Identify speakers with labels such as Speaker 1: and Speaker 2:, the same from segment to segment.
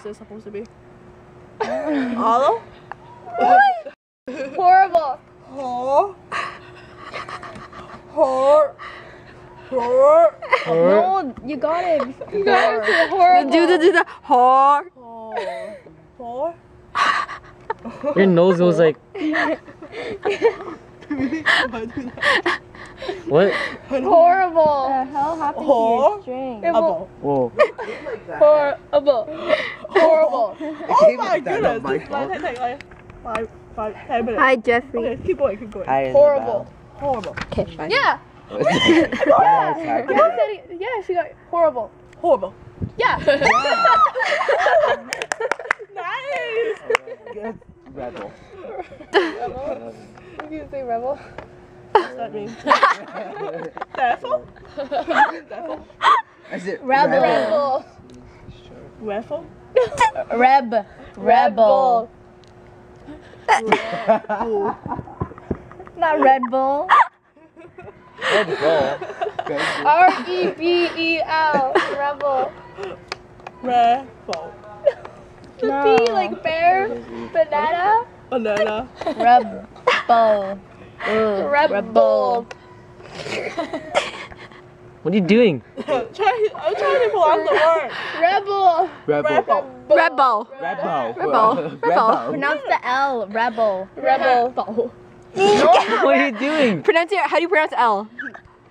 Speaker 1: this supposed to be? Hello?
Speaker 2: Horrible. No, you got it. You got it. Horrible.
Speaker 3: Do the hor.
Speaker 4: Your nose goes like. What?
Speaker 2: Horrible.
Speaker 3: The hell happened to your string?
Speaker 1: Horrible.
Speaker 4: Whoa.
Speaker 2: Horrible. Horrible.
Speaker 1: Oh my goodness. This is like, take like 5-10 minutes.
Speaker 3: Hi, Jeffrey.
Speaker 1: Okay, keep going.
Speaker 2: Horrible.
Speaker 1: Horrible.
Speaker 3: Okay, fine.
Speaker 2: Yeah.
Speaker 1: Yeah.
Speaker 2: Yeah, she got horrible.
Speaker 1: Horrible.
Speaker 2: Yeah.
Speaker 1: Nice.
Speaker 5: Good. Rebel.
Speaker 2: You can say rebel.
Speaker 1: What's that mean? Therefore?
Speaker 5: Is it
Speaker 2: Rebel.
Speaker 1: Raffle?
Speaker 2: Rebel. Not Red Bull.
Speaker 5: Rebel?
Speaker 2: R-E-B-E-L. Rebel.
Speaker 1: Raffle.
Speaker 2: The B like bear, banana.
Speaker 1: Banana.
Speaker 2: Rebel. Rebel.
Speaker 4: What are you doing?
Speaker 1: I'm trying to pronounce the word.
Speaker 2: Rebel.
Speaker 5: Rebel.
Speaker 3: Rebel.
Speaker 5: Rebel.
Speaker 2: Pronounce the L. Rebel. Rebel.
Speaker 4: What are you doing?
Speaker 3: Pronounce it. How do you pronounce L?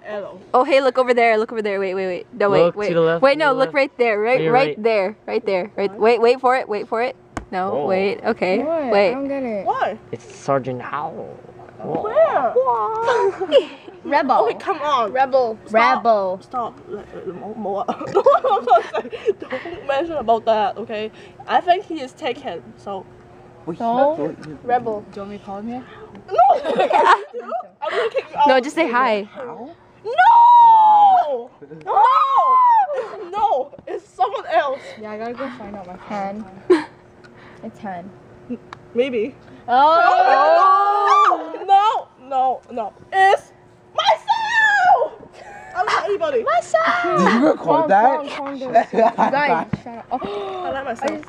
Speaker 1: Hello.
Speaker 3: Oh, hey, look over there. Look over there. Wait. No,
Speaker 4: Look
Speaker 3: wait.
Speaker 4: to the left,
Speaker 3: Wait,
Speaker 4: to
Speaker 3: no,
Speaker 4: the
Speaker 3: look
Speaker 4: left.
Speaker 3: right there.
Speaker 4: Oh, you're
Speaker 3: Right
Speaker 4: right.
Speaker 3: there. Right there. Right. Wait for it. Wait for it. No,
Speaker 4: Oh.
Speaker 3: wait. Okay.
Speaker 2: I
Speaker 3: Wait.
Speaker 2: don't get it.
Speaker 1: Why?
Speaker 4: It's Sergeant Howell.
Speaker 1: Where?
Speaker 2: Rebel.
Speaker 1: Okay, come on.
Speaker 2: Rebel.
Speaker 1: Stop.
Speaker 2: Rebel.
Speaker 1: Stop. Don't mention about that, okay? I think he is taken, so.
Speaker 2: So? Rebel.
Speaker 3: Do you want me to call him here?
Speaker 1: No! I'm gonna kick you out.
Speaker 3: No, just say hi.
Speaker 1: No! No! No! It's someone else.
Speaker 2: Yeah, I gotta go find out my pen. It's 10.
Speaker 1: Maybe.
Speaker 2: Oh!
Speaker 1: No. It's myself! I'm not anybody.
Speaker 5: Did you record that?
Speaker 2: Guys, shut up.
Speaker 1: I like myself.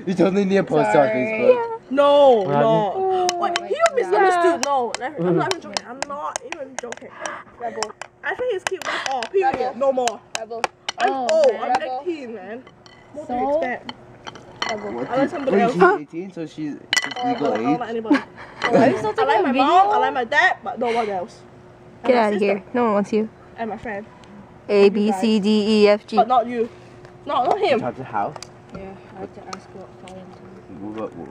Speaker 5: You totally need to post it on Facebook.
Speaker 1: No. Wait, he misunderstood. No, I'm not even joking. I'm not even joking.
Speaker 2: Rebel.
Speaker 1: I think he's cute. That's all. Period.
Speaker 2: Rebel.
Speaker 1: No more.
Speaker 2: Rebel.
Speaker 1: I'm
Speaker 2: Oh,
Speaker 1: old.
Speaker 2: man.
Speaker 1: I'm
Speaker 2: Rebel.
Speaker 1: 18, man. What do
Speaker 2: So?
Speaker 1: you expect?
Speaker 5: What?
Speaker 1: I like somebody else.
Speaker 5: She's 18, so she's legal
Speaker 1: I don't like
Speaker 5: age.
Speaker 1: anybody.
Speaker 2: Are you still
Speaker 1: I
Speaker 2: taking
Speaker 1: like
Speaker 2: a
Speaker 1: my
Speaker 2: video?
Speaker 1: mom. I like my dad, but no one else. And
Speaker 3: Get
Speaker 1: my
Speaker 3: out of
Speaker 1: sister,
Speaker 3: here. No one wants you.
Speaker 1: And my friend,
Speaker 3: A, B, C, D, E, F, G.
Speaker 1: but not you. No, not him.
Speaker 5: Talk to House.
Speaker 2: Yeah, I have to ask what phone.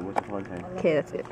Speaker 5: What's the phone time?
Speaker 3: Okay, that's it.